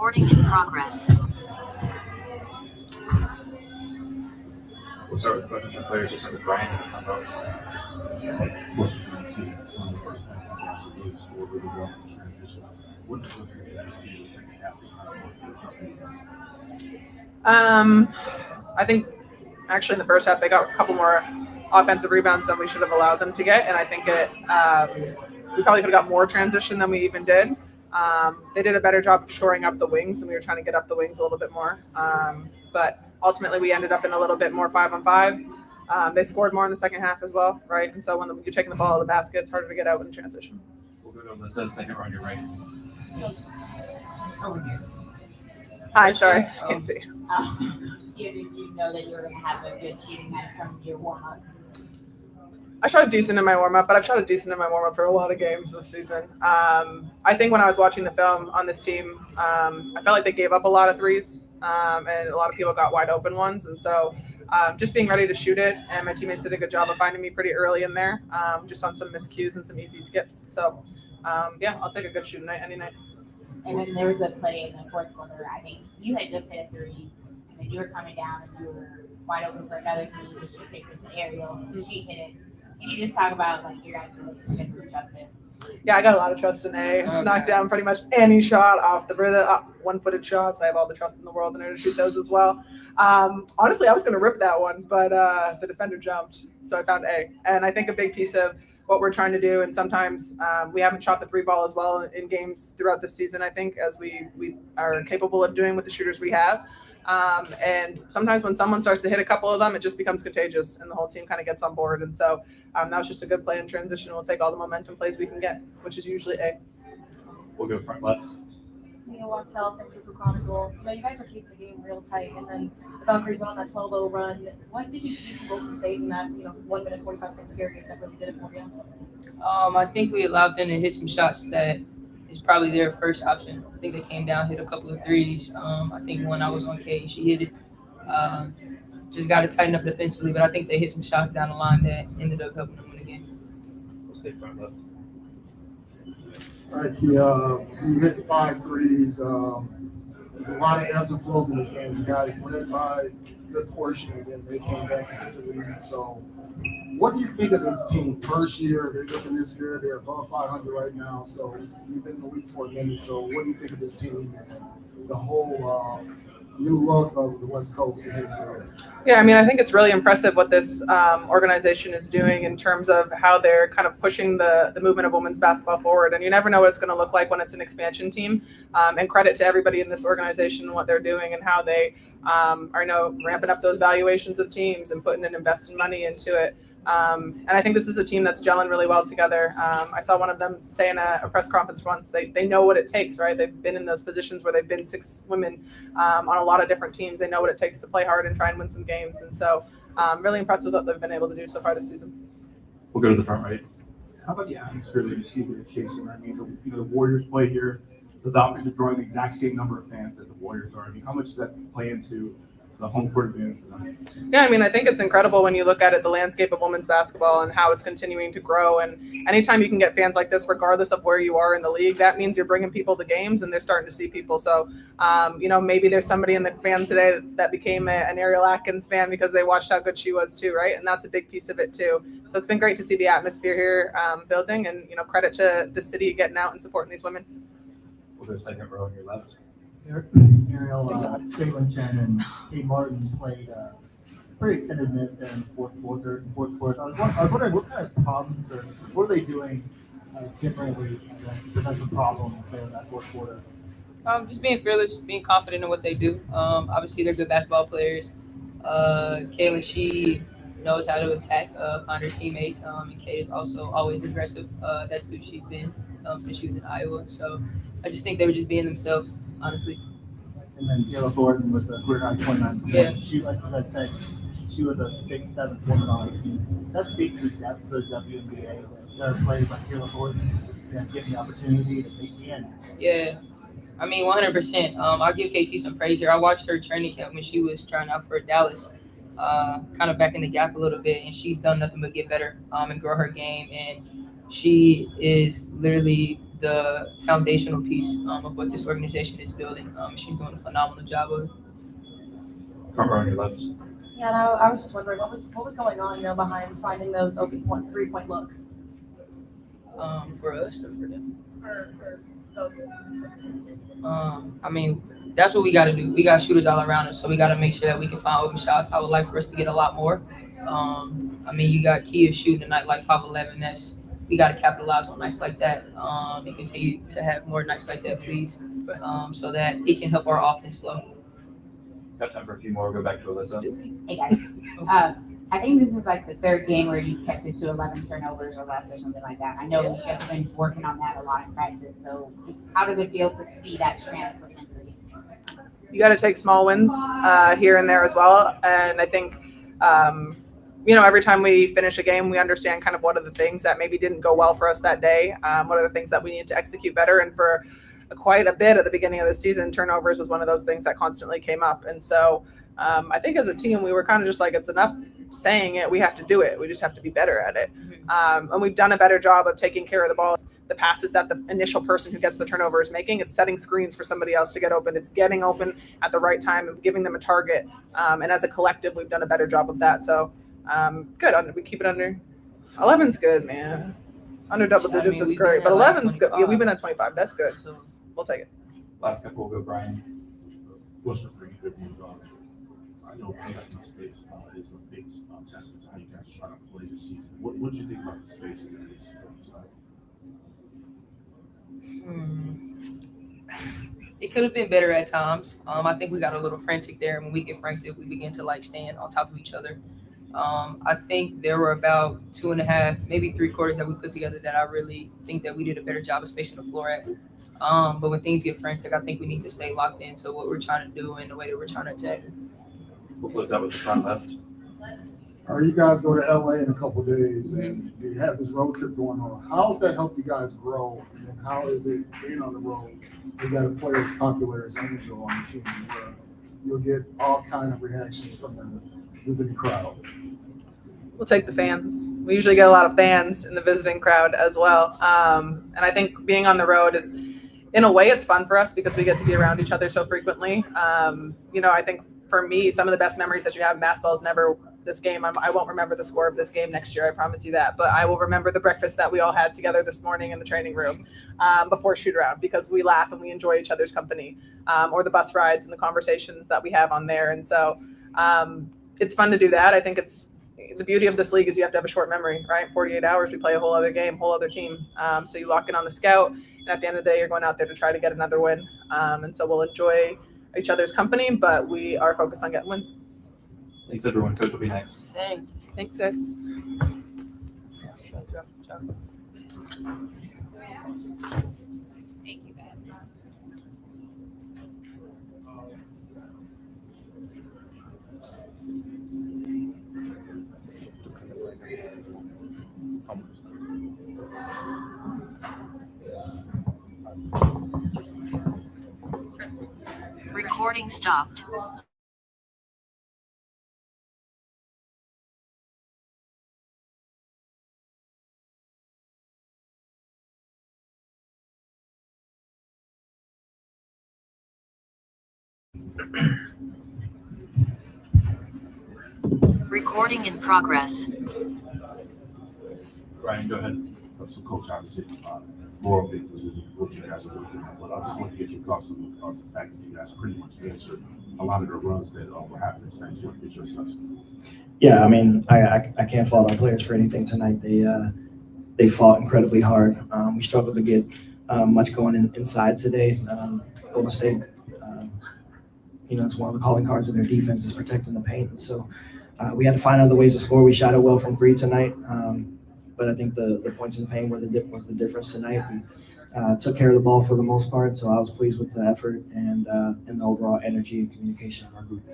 Recording in progress. We'll start with questions from players. Just with Brian. Question from the team. So in the first half, you guys really scored really well in transition. What difference did you see in the second half? I think actually in the first half they got a couple more offensive rebounds than we should have allowed them to get, and I think we probably could have got more transition than we even did. They did a better job of shoring up the wings, and we were trying to get up the wings a little bit more. But ultimately, we ended up in a little bit more 5-on-5. They scored more in the second half as well, right? And so when you're taking the ball out of the basket, it's harder to get out in transition. We'll go to Alyssa, second row on your right. Hi, sorry, I can't see. Did you know that you were going to have a good shooting night from your warm-up? I shot a decent in my warm-up, but I've shot a decent in my warm-up for a lot of games this season. I think when I was watching the film on this team, I felt like they gave up a lot of threes, and a lot of people got wide open ones. And so just being ready to shoot it, and my teammates did a good job of finding me pretty early in there, just on some miscues and some easy skips. So, yeah, I'll take a good shooting night any night. And then there was a play in the fourth quarter. I think you had just hit a three, and then you were coming down, and you were wide open for another three, which you picked as Ariel. She hit it. Can you just talk about like your guys' relationship with Justin? Yeah, I got a lot of trust in A. She's knocked down pretty much any shot off the one-footed shots. I have all the trust in the world in her to shoot those as well. Honestly, I was going to rip that one, but the defender jumped, so I found A. And I think a big piece of what we're trying to do, and sometimes we haven't shot the three ball as well in games throughout this season, I think, as we are capable of doing with the shooters we have. And sometimes when someone starts to hit a couple of them, it just becomes contagious and the whole team kind of gets on board. And so that was just a good play in transition. We'll take all the momentum plays we can get, which is usually A. We'll go front left. Neil Wachtel, San Francisco Chronicle. You guys are keeping the game real tight, and then the Valkyries went on that 12-0 run. What did you see from Golden State in that 1 minute 45-second period that really did it for you? I think we allowed them to hit some shots that is probably their first option. I think they came down, hit a couple of threes. I think when I was on K, she hit it. Just got to tighten up defensively, but I think they hit some shots down the line that ended up helping them win the game. We'll stay front left. All right, Kia, you hit 5 threes. There's a lot of ebbs and flows in this game. You guys led by a good portion, and then they came back into the lead. So what do you think of this team? First year, they're looking this good. They're above 500 right now. So you've been in the league for a minute. So what do you think of this team and the whole new look of the West Coast? Yeah, I mean, I think it's really impressive what this organization is doing in terms of how they're kind of pushing the movement of women's basketball forward. And you never know what it's going to look like when it's an expansion team. And credit to everybody in this organization and what they're doing and how they are ramping up those valuations of teams and putting and investing money into it. And I think this is a team that's gelling really well together. I saw one of them say in a press conference once, they know what it takes, right? They've been in those positions where they've been 6 women on a lot of different teams. They know what it takes to play hard and try and win some games. And so really impressed with what they've been able to do so far this season. We'll go to the front right. How about the atmosphere that you see with the chasing? I mean, the Warriors play here. The Valkyries are drawing the exact same number of fans that the Warriors are. I mean, how much does that play into the home court advantage for them? Yeah, I mean, I think it's incredible when you look at it, the landscape of women's basketball and how it's continuing to grow. And anytime you can get fans like this, regardless of where you are in the league, that means you're bringing people to games and they're starting to see people. So, maybe there's somebody in the fans today that became an Ariel Atkins fan because they watched how good she was too, right? And that's a big piece of it too. So it's been great to see the atmosphere here building, and credit to the city getting out and supporting these women. We'll go second row on your left. Ariel, Caitlin Chen and Kate Martin played pretty extended minutes there in the fourth quarter. I was wondering what kind of problems or what are they doing differently as a problem in that fourth quarter? Just being fearless, being confident in what they do. Obviously, they're good basketball players. Kayla, she knows how to attack, find her teammates. And Kate is also always aggressive. That's who she's been since she was in Iowa. So I just think they were just being themselves, honestly. And then Taylor Thornton with the career high 29 points. Yeah. She, like I said, she was a 6th, 7th woman on the team. Does that speak to the depth of the WNBA? That there are players like Taylor Thornton that get the opportunity that they can. Yeah. I mean, 100%. I'll give KT some praise here. I watched her training camp when she was trying out for Dallas, kind of back in the gap a little bit, and she's done nothing but get better and grow her game. And she is literally the foundational piece of what this organization is building. She's doing a phenomenal job of it. Front row on your left. Yeah, and I was just wondering what was going on, behind finding those open 3-point looks. For us or for them? For both. I mean, that's what we got to do. We got shooters all around us, so we got to make sure that we can find open shots. I would like for us to get a lot more. I mean, you got Kia shooting tonight like 5'11". We got to capitalize on nights like that and continue to have more nights like that, please, so that it can help our offense flow. Got time for a few more. We'll go back to Alyssa. Hey guys, I think this is like the third game where you kept it to 11 turnovers or less or something like that. I know you guys have been working on that a lot in practice. So just how does it feel to see that translate into the game? You got to take small wins here and there as well. And I think, every time we finish a game, we understand kind of what are the things that maybe didn't go well for us that day. What are the things that we need to execute better? And for quite a bit at the beginning of the season, turnovers was one of those things that constantly came up. And so I think as a team, we were kind of just like, it's enough saying it. We have to do it. We just have to be better at it. And we've done a better job of taking care of the ball. The passes that the initial person who gets the turnover is making, it's setting screens for somebody else to get open. It's getting open at the right time and giving them a target. And as a collective, we've done a better job of that. So good. We keep it under 11's good, man. Under double digits is great, but 11's good. Yeah, we've been at 25. That's good. So, We'll take it. Last couple, we'll go Brian. Question for you, I know pace and space is a big testament to how you guys are trying to play this season. What do you think about the space in this tonight? It could have been better at times. I think we got a little frantic there. When we get frantic, we begin to like stand on top of each other. I think there were about 2.5, maybe 3 quarters that we put together that I really think that we did a better job of spacing the floor at. But when things get frantic, I think we need to stay locked into what we're trying to do and the way that we're trying to attack. We'll close out with the front left. All right, you guys go to LA in a couple of days and you have this road trip going on. How does that help you guys grow? And how is it being on the road? You got a player as popular as Angel on the team where you'll get all kind of reactions from the visiting crowd. We'll take the fans. We usually get a lot of fans in the visiting crowd as well. And I think being on the road is, in a way, it's fun for us because we get to be around each other so frequently. I think for me, some of the best memories that you have in basketball is never this game. I won't remember the score of this game next year, I promise you that. But I will remember the breakfast that we all had together this morning in the training room before shoot around because we laugh and we enjoy each other's company, or the bus rides and the conversations that we have on there. And so it's fun to do that. I think it's the beauty of this league is you have to have a short memory, right? 48 hours, we play a whole other game, whole other team. So you lock in on the scout, and at the end of the day, you're going out there to try to get another win. And so we'll enjoy each other's company, but we are focused on getting wins. Thanks, everyone. Coach will be next. Thanks, guys. Recording stopped. Recording in progress. Brian, go ahead. So, Coach, obviously, moral victories is what you guys are working on. But I just want to get your thoughts on the fact that you guys pretty much answered a lot of the runs that were happening tonight. Just want to get your assessment. Yeah, I mean, I can't fault our players for anything tonight. They fought incredibly hard. We struggled to get much going inside today. Golden State, it's one of the calling cards of their defense is protecting the paint. And so we had to find other ways to score. We shot it well from 3 tonight. But I think the points in the paint was the difference tonight. We took care of the ball for the most part, so I was pleased with the effort and the overall energy and communication of our group.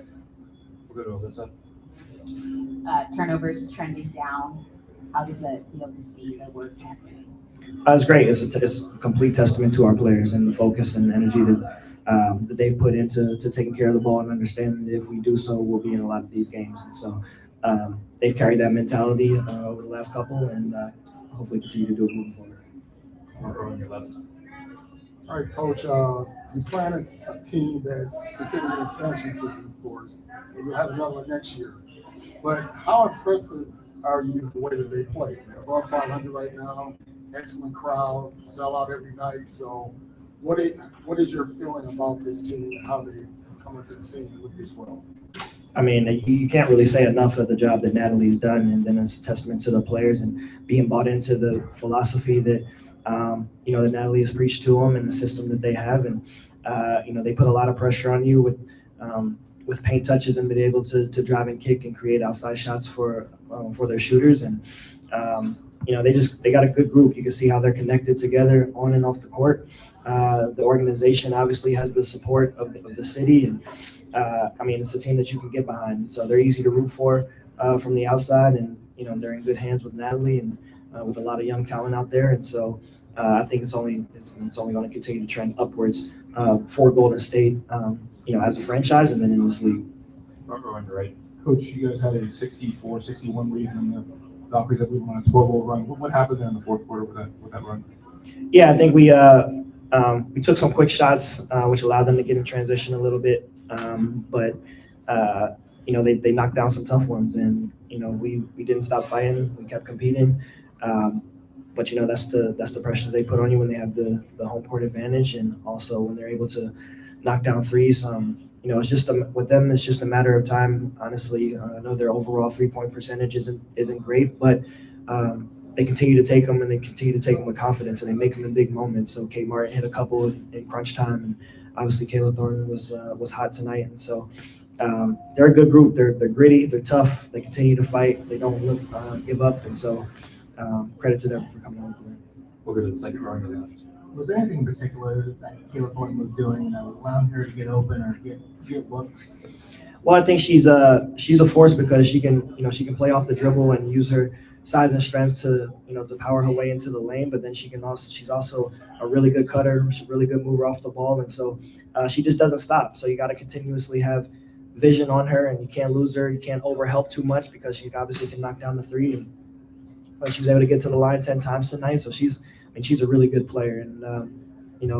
We'll go to Alyssa. Turnovers trending down. How does it feel to see the work translating? It's great. It's a complete testament to our players and the focus and energy that they've put into taking care of the ball and understanding that if we do so, we'll be in a lot of these games. And so they've carried that mentality over the last couple and hopefully continue to do it moving forward. Front row on your left. All right, Coach, you're playing a team that's considered an expansion team, of course, and you'll have another one next year. But how impressed are you with the way that they play? They're above 500 right now, excellent crowd, sell out every night. So what is your feeling about this team and how they come into the scene and look this well? I mean, you can't really say enough of the job that Natalie's done, and then it's a testament to the players and being bought into the philosophy that that Natalie has preached to them and the system that they have, and they put a lot of pressure on you with paint touches and being able to drive and kick and create outside shots for their shooters, and they got a good group. You can see how they're connected together on and off the court. The organization obviously has the support of the city, and it's a team that you can get behind. So they're easy to root for from the outside, and they're in good hands with Natalie and with a lot of young talent out there. And so I think it's only going to continue to trend upwards for Golden State, as a franchise and then in this league. Right. Coach, you guys had a 64-61 lead in the Valkyries, I believe, on a 12-0 run. What happened there in the fourth quarter with that run? Yeah, I think we took some quick shots, which allowed them to get in transition a little bit. But they knocked down some tough ones, and we didn't stop fighting. We kept competing. But that's the pressure they put on you when they have the home court advantage, and also when they're able to knock down threes. It's just with them, it's just a matter of time. Honestly, I know their overall 3-point percentage isn't great, but they continue to take them, and they continue to take them with confidence, and they make them in big moments. So Kate Martin hit a couple in crunch time, and obviously Kayla Thornton was hot tonight. And so they're a good group. They're gritty. They're tough. They continue to fight. They don't give up. And so credit to them for coming out there. We'll go to the second row on your left. Was there anything in particular that Kayla Thornton was doing that was allowing her to get open or get looks? Well, I think she's a force because she can play off the dribble and use her size and strength to power her way into the lane. But then she's also a really good cutter. She's a really good mover off the ball, and so she just doesn't stop. So you got to continuously have vision on her, and you can't lose her. You can't overhelp too much because she obviously can knock down the three. But she was able to get to the line 10 times tonight. So she's a really good player, and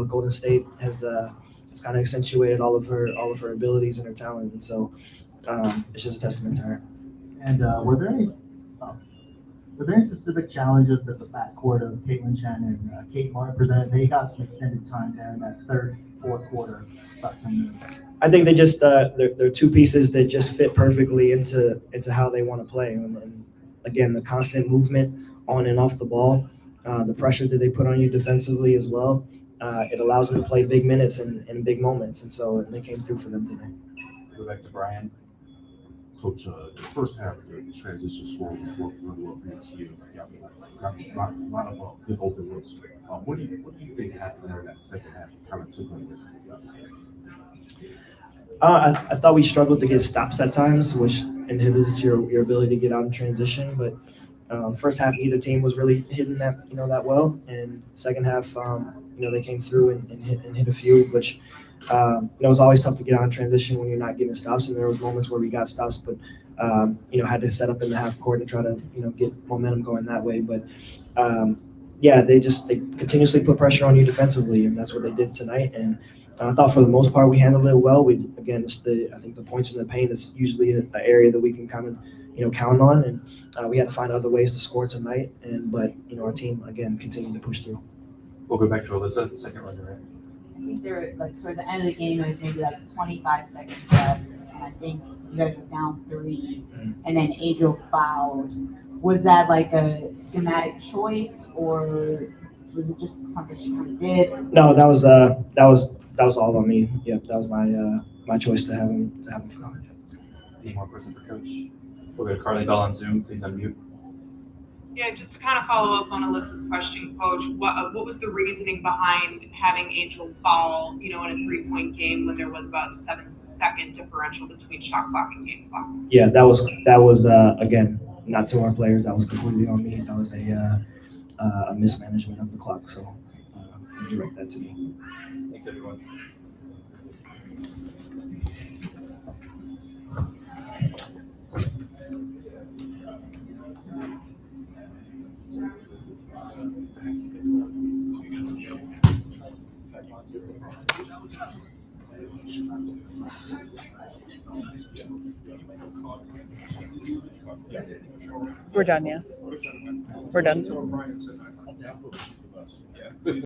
Golden State has kind of accentuated all of her abilities and her talent, and so it's just a testament to her. And were there any specific challenges that the backcourt of Caitlin Chen and Kate Martin presented? They got some extended time there in that fourth quarter, about 10 minutes. I think they just they're two pieces that just fit perfectly into how they want to play. And again, the constant movement on and off the ball, the pressure that they put on you defensively as well. It allows them to play big minutes in big moments, and so they came through for them today. Go back to Brian. Coach, the first half of the transition swung really well for your team. Got a lot of good open looks. What do you think happened there in that second half? Kind of took away from you guys? I thought we struggled to get stops at times, which inhibits your ability to get out in transition. But first half, neither team was really hitting that well. And second half, they came through and hit a few, which it was always tough to get out in transition when you're not getting stops. And there was moments where we got stops, but had to set up in the half court and try to get momentum going that way. But they continuously put pressure on you defensively, and that's what they did tonight. And I thought for the most part we handled it well. I think the points in the paint is usually an area that we can kind of count on, and we had to find other ways to score tonight. But our team again continued to push through. We'll go back to Alyssa, second round, right? I think there were towards the end of the game, it was maybe 25 seconds left, and I think you guys were down 3, and then Angel fouled. Was that a schematic choice, or was it just something she kind of did? No, that was all on me. Yep, that was my choice to have him foul. Any more questions for Coach? We'll go to Carly Bell on Zoom. Please unmute. Yeah, just to kind of follow up on Alyssa's question, Coach, what was the reasoning behind having Angel foul, in a 3-point game when there was about a 7-second differential between shot clock and game clock? Yeah, that was again, not to our players. That was completely on me. That was a mismanagement of the clock. So direct that to me. Thanks, everyone. We're done, yeah. We're done.